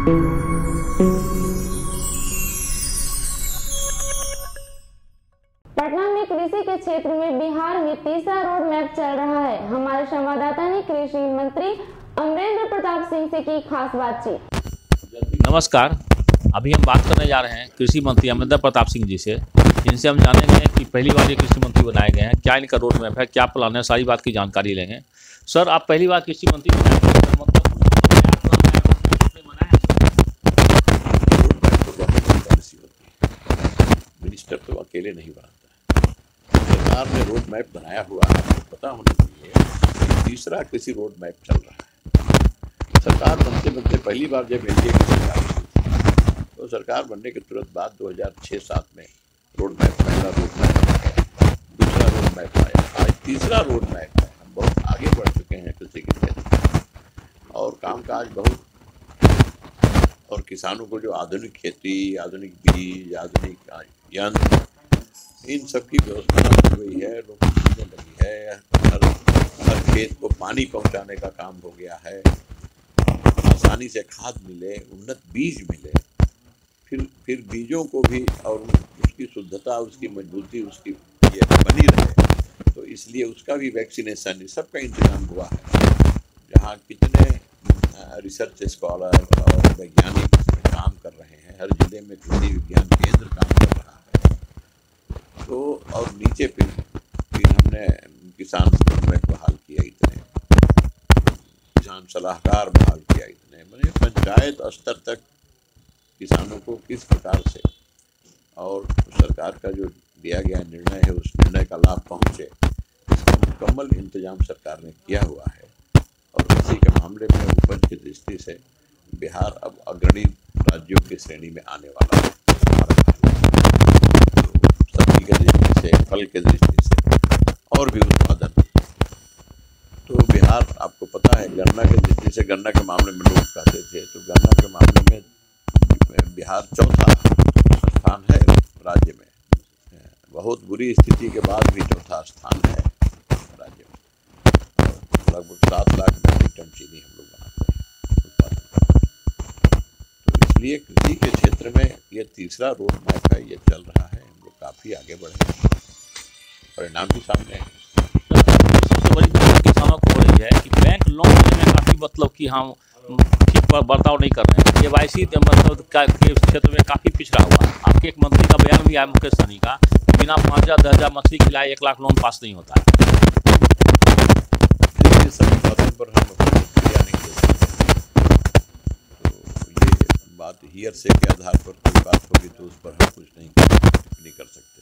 पटना में कृषि के क्षेत्र में बिहार में तीसरा रोड मैप चल रहा है। हमारे संवाददाता ने कृषि मंत्री अमरेंद्र प्रताप सिंह से की खास बातचीत। नमस्कार, अभी हम बात करने जा रहे हैं कृषि मंत्री अमरेंद्र प्रताप सिंह जी से, जिनसे हम जानेंगे कि पहली बार ये कृषि मंत्री बनाए गए हैं, क्या इनका रोड मैप है, क्या प्लान है, सारी बात की जानकारी लेंगे। सर, आप पहली बार कृषि मंत्री बनाए गए हैं, मतलब मिनिस्टर तो अकेले नहीं बनाता है, सरकार ने रोड मैप बनाया हुआ है। तो पता होना चाहिए तीसरा कृषि रोड मैप चल रहा है। सरकार बनते बनते पहली बार जब एनडीए की सरकार हुई तो सरकार बनने के तुरंत बाद 2006-07 में रोड मैप, पहला रोड मैप, दूसरा रोड मैप आया, आज तीसरा रोड मैप है। हम बहुत आगे बढ़ चुके हैं कृषि के क्षेत्र में और कामकाज बहुत, और किसानों को जो आधुनिक खेती, आधुनिक बीज, आधुनिक यंत्र, इन सब की व्यवस्था की हुई है, लोग मिलने लगी है। हर खेत को पानी पहुंचाने का काम हो गया है, आसानी से खाद मिले, उन्नत बीज मिले, फिर बीजों को भी और उसकी शुद्धता, उसकी मजबूती, उसकी ये बनी रहे, तो इसलिए उसका भी वैक्सीनेशन, सबका इंतजाम हुआ है। जहाँ कितने रिसर्च स्कॉलर और वैज्ञानिक काम कर रहे हैं, हर जिले में कृषि विज्ञान केंद्र काम कर रहा है। तो और नीचे फिर हमने किसान में बहाल किया, इतने किसान सलाहकार बहाल किया, इतने मैंने पंचायत स्तर तक किसानों को किस प्रकार से और सरकार का जो दिया गया निर्णय है उस निर्णय का लाभ पहुँचे, इसका मुकम्मल इंतजाम सरकार ने किया हुआ है। और कृषि के मामले में उपज की दृष्टि से बिहार अब अग्रणी राज्यों की श्रेणी में आने वाला है। तो सब्जी के दृष्टि से, फल के दृष्टि से और भी उत्पादन, तो बिहार, आपको पता है, गन्ना के दृष्टि से, गन्ना के मामले में लोग कहते थे, तो गन्ना के मामले में बिहार चौथा स्थान है राज्य में। बहुत बुरी स्थिति के बाद भी चौथा स्थान है राज्य में। लगभग 7 लाख मीट्रिक टन चीनी हम लोग बनाते हैं, उत्पादन। तो इसलिए कृषि के क्षेत्र में ये तीसरा रोड मैप है, ये चल रहा है। हम लोग काफ़ी आगे बढ़े हैं, परिणाम भी सामने है। सबसे बड़ी दिक्कत किसानों को हो रही है कि बैंक लोन देने में काफ़ी, मतलब कि हम ठीक बर्ताव नहीं कर रहे हैं। केवाईसी मतलब के क्षेत्र में काफ़ी पिछड़ा हुआ है। आपके एक मंत्री का बयान भी आया, मुकेश सहनी का, बिना 5,000-10,000 मछली खिलाए 1 लाख लोन पास नहीं होता है। सभी बातों पर हम प्रतिक्रिया नहीं दे सकते, तो ये बात हियर से के आधार पर कोई बात होगी तो उस पर हम कुछ नहीं कर सकते।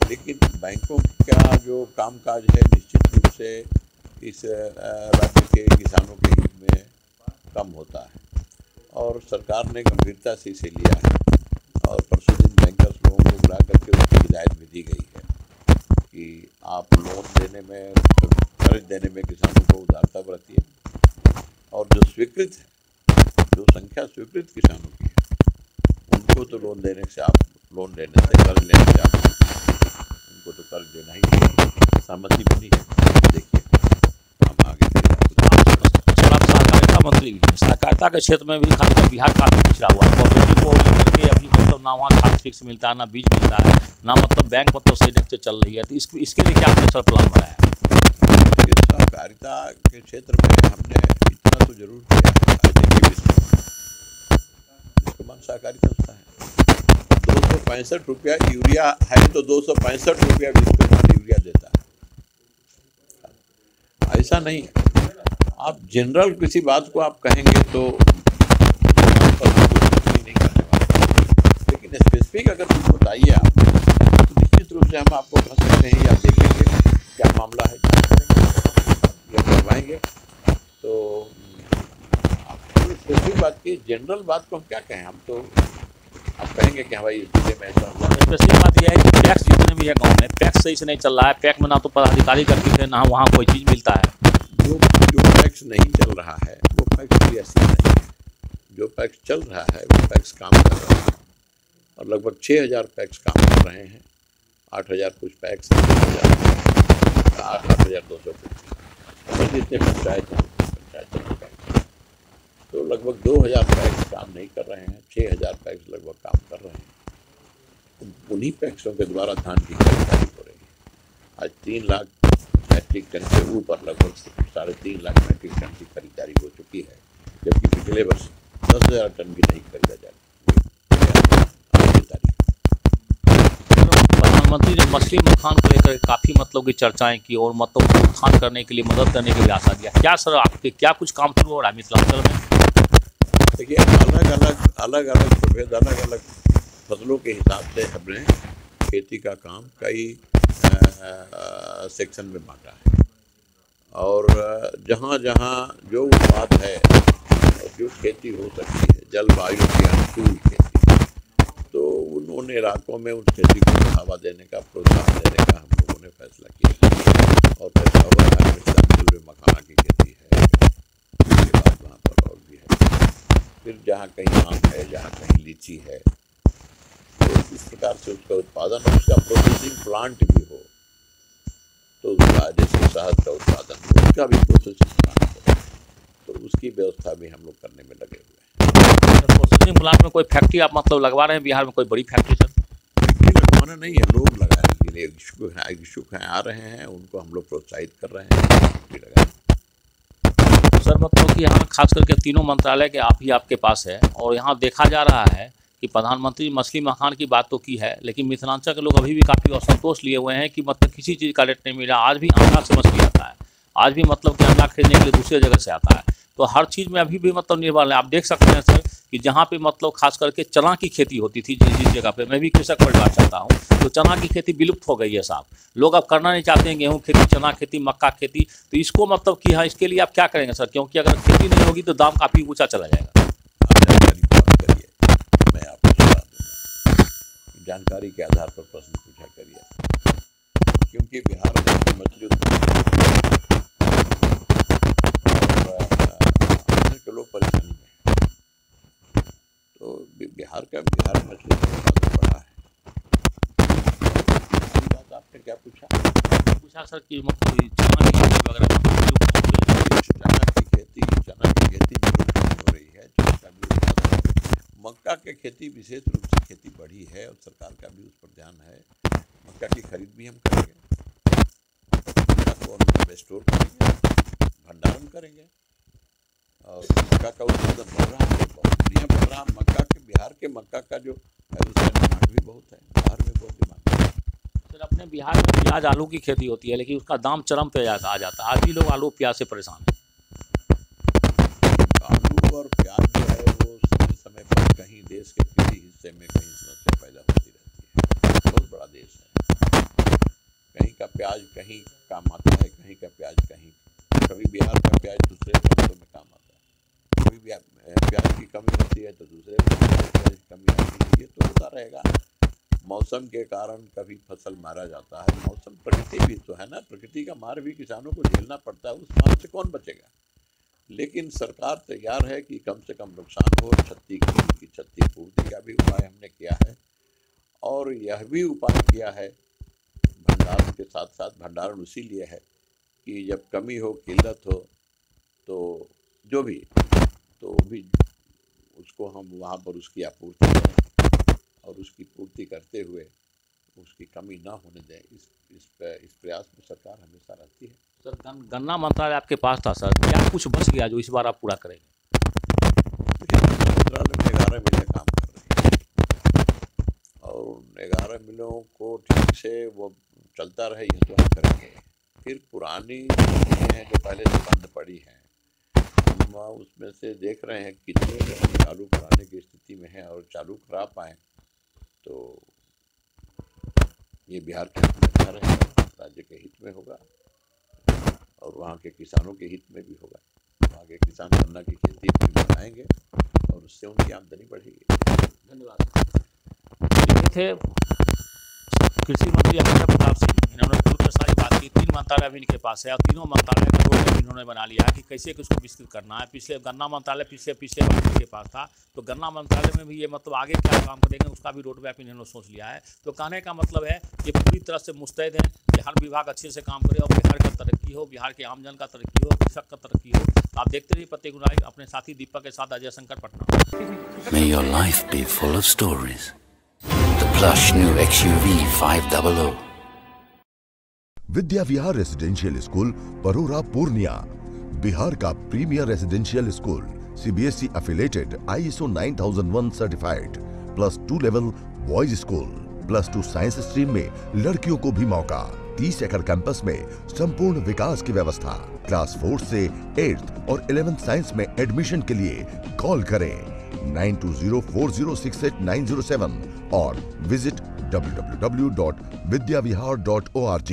लेकिन बैंकों का जो कामकाज है निश्चित रूप से इस राज्य के किसानों के हित में कम होता है और सरकार ने गंभीरता से इसे लिया है। और परसों दिन बैंकर्स लोगों को बुला करके उसकी हिदायत भी दी गई है कि आप लोन देने में, कर्ज देने में किसानों को उदारता बरतिए, और जो स्वीकृत है, जो संख्या स्वीकृत किसानों की है, उनको तो लोन देने से, आप लोन लेने से, कर्ज लेने से, आप उनको तो कर्ज देना ही, सहमति बनी है। देखिए हम आगे मंत्री भी, सहकारिता के क्षेत्र में भी खासकर बिहार काफ़ी पिछड़ा हुआ है। कोऑपरेटिव को लेकर के अभी मतलब ना वहाँ खाद फिक्स मिलता है, ना बीज मिलता है, ना मतलब बैंक मतलब सही ढंग से चल रही है। तो इसके लिए क्या आपने सर प्लान बनाया है? सहकारिता के क्षेत्र में हमने इतना तो जरूर किया है, जिसको मान सहकारी संस्था है, 265 रुपया यूरिया है तो 265 रुपया विश्वमान यूरिया देता है। ऐसा नहीं है, आप जनरल किसी बात को आप कहेंगे तो नहीं करने वाले, लेकिन स्पेसिफिक अगर कुछ बताइए आप, तो निश्चित रूप से हम आपको कह सकते हैं या देखेंगे क्या मामला है, या करवाएंगे। तो आप स्पेसिफिक बात की, जनरल बात को हम क्या कहें, हम तो आप कहेंगे कि भाई इस जिले में ऐसा हुआ। स्पेसिफिक बात यह है कि पैक्स जितने भी है गाँव में, पैक्स सही से नहीं चल रहा है। पैक में ना तो पदाधिकारी करते थे, ना वहाँ कोई चीज़ मिलता है। जो पैक्स नहीं चल रहा है वो पैक्स भी ऐसी नहीं है। जो पैक्स चल रहा है वो पैक्स काम कर रहा है, और लगभग 6,000 पैक्स काम कर रहे हैं। 8,000 कुछ पैक्स, 8,200 जितने पंचायत हैं, तो लगभग 2000 पैक्स काम नहीं कर रहे हैं, 6000 पैक्स लगभग काम कर रहे हैं। उन्हीं पैक्सों के द्वारा धान की खरीदारी हो रही है। आज 3 लाख मैट्रिक टन से ऊपर लगभग 3.5 लाख मैट्रिक टन की खरीदारी हो चुकी है, जबकि पिछले वर्ष 10,000 टन भी नहीं खरीदा जा प्रधानमंत्री ने मछली मखान को लेकर काफ़ी मतलब की चर्चाएं की और मतलब उत्थान करने के लिए मदद करने के लिए आशा दिया। क्या सर आपके क्या कुछ काम शुरू हो रहा है मिथिलांचल में? देखिए, अलग अलग प्रभेद, अलग अलग फसलों के हिसाब से हमने खेती का काम कई सेक्शन में बांटा है, और जहाँ जहाँ जो उत्पाद है, जो खेती हो सकती है जलवायु के अनुकूल खेती, तो उन इलाकों में उस खेती को बढ़ावा देने का, प्रोत्साहन देने का हम लोगों ने फैसला किया। और फैसला हुआ है मिथिलांचल में मखाना की खेती है, उसके बाद वहाँ पर और भी है, फिर जहाँ कहीं आम है, जहाँ कहीं लीची है, तो इस प्रकार से उसका उत्पादन और उसका प्रोसेसिंग प्लांट भी हो, तो जैसे शहद का उत्पादन, उसका भी प्रोसेसिंग प्लांट हो, तो उसकी व्यवस्था भी हम लोग करने में लगे हुए हैं। प्रोसेसिंग प्लांट में कोई फैक्ट्री आप मतलब लगवा रहे हैं बिहार में, कोई बड़ी फैक्ट्री सर? फैक्ट्री लगवाना नहीं है, लोग लगाने के लिए इच्छुक हैं, आ रहे हैं, उनको हम लोग प्रोत्साहित कर रहे हैं फैक्ट्री लगाने। सर मतलब कि यहाँ खास करके तीनों मंत्रालय के आप ही आपके पास है, और यहाँ देखा जा रहा है कि प्रधानमंत्री मछली मखान की बात तो की है, लेकिन मिथिलांचल के लोग अभी भी काफ़ी असंतोष लिए हुए हैं कि मतलब किसी चीज़ का रेट नहीं मिला। आज भी आंध्रा से मछली आता है, आज भी मतलब कि अंडा खरीदने के लिए दूसरे जगह से आता है, तो हर चीज़ में अभी भी मतलब निर्भर है। आप देख सकते हैं सर कि जहाँ पे मतलब खास करके चना की खेती होती थी, जिस जगह पे मैं भी कृषक परिवार चाहता हूँ, तो चना की खेती विलुप्त हो गई है साहब। लोग अब करना नहीं चाहते हैं, गेहूँ खेती, चना खेती, मक्का खेती। तो इसको मतलब कि हाँ, इसके लिए आप क्या करेंगे सर? क्योंकि अगर खेती नहीं होगी तो दाम काफ़ी ऊँचा चला जाएगा। जानकारी के आधार पर प्रश्न पूछा करिए, क्योंकि बिहार में मछली के लोग परेशानी में हैं, तो बिहार मछली उत्पादन बढ़ा है। बात आपने क्या पूछा सर कि मतलब चना की खेती वगैरह, चना की खेती हो रही है, मक्का की खेती विशेष रूप से खेती बढ़ी है, और सरकार का भी उस पर ध्यान है। मक्का की खरीद भी हम करेंगे, मक्का को हम स्टोर करेंगे, भंडारण करेंगे, और मक्का का उत्पादन बढ़ रहा है, बहुत बढ़िया बढ़ रहा है। मक्का के बिहार के मक्का का जो है उसका डिमांड भी बहुत है, बाहर में बहुत डिमांड है। सर अपने बिहार में प्याज आलू की खेती होती है, लेकिन उसका दाम चरम पे आ जाता है। आज भी लोग आलू प्याज से परेशान हैं। आलू और प्याज जो है वो समय पर कहीं देश के किसी हिस्से में कहीं समस्या पैदा होती रहती है। बहुत बड़ा देश है, कहीं का प्याज कहीं काम आता है, कहीं का प्याज कहीं, कभी बिहार का प्याज दूसरे राज्यों में काम आता है, कभी प्याज की कमी होती है तो दूसरे प्याज की कमी आती है। ये तो होता रहेगा। मौसम के कारण कभी फसल मारा जाता है, मौसम प्रकृति भी तो है ना, प्रकृति का मार भी किसानों को झेलना पड़ता है, उस मार से कौन बचेगा। लेकिन सरकार तैयार है कि कम से कम नुकसान हो, क्षतिपूर्ति का भी उपाय हमने किया है, और यह भी उपाय किया है भंडारण के साथ साथ। भंडारण इसीलिए है कि जब कमी हो, किल्लत हो, तो जो भी उसको हम वहाँ पर उसकी आपूर्ति करें, और उसकी पूर्ति करते हुए उसकी कमी ना होने दें, इस प्रयास में सरकार हमेशा रहती है। सर गन्ना मंत्रालय आपके पास था सर, क्या कुछ बच गया जो इस बार आप पूरा करेंगे? मंत्रालय में 11 मिलें काम कर रही हैं, और 11 मिलों को ठीक से वो चलता रहे, ये तो हम करेंगे। फिर पुरानी हैं जो पहले से बंद पड़ी हैं, हम उसमें से देख रहे हैं कितने चालू कराने की स्थिति में है, और चालू करा पाएँ तो ये बिहार के हित में अच्छा रहेगा, राज्य के हित में होगा, और वहाँ के किसानों के हित में भी होगा। वहाँ के किसान गन्ना की खेती भी बढ़ाएंगे, और उससे उनकी आमदनी बढ़ेगी। धन्यवाद। ये थे कृषि मंत्री अमरेंद्र प्रताप सिंह। इन्होंने खुलकर सारी बात की। 3 मंत्रालय अभी इनके पास है, और तीनों मंत्रालय का रोड इन्होंने बना लिया है कि कैसे उसको विस्तृत करना है। पिछले गन्ना मंत्रालय पिछले बार इनके पास था, तो गन्ना मंत्रालय में भी ये मतलब आगे क्या काम करेंगे उसका भी रोड मैप इन्होंने सोच लिया है। तो कहने का मतलब है कि पूरी तरह से मुस्तैद हैं कि हर विभाग अच्छे से काम करे और बिहार का तरक्की तरक्की हो, बिहार के आमजन का तरक्की हो, कृषक का तरक्की हो। तो आप देखते रहिए प्रत्येक राय अपने साथी दीपक के साथ Ajay Shankar Patna. May your life be full of stories. The plush new XUV 500. Vidya Vihar residential school Parora Purnia Bihar का premier residential school, CBSE affiliated, ISO 9001 certified, +2 level boys school, +2 science stream में लड़कियों को भी मौका। 30 एकड़ कैंपस में संपूर्ण विकास की व्यवस्था। क्लास 4 से 8th और 11th साइंस में एडमिशन के लिए कॉल करें 9204068907 और विजिट www.vidyavihar.org।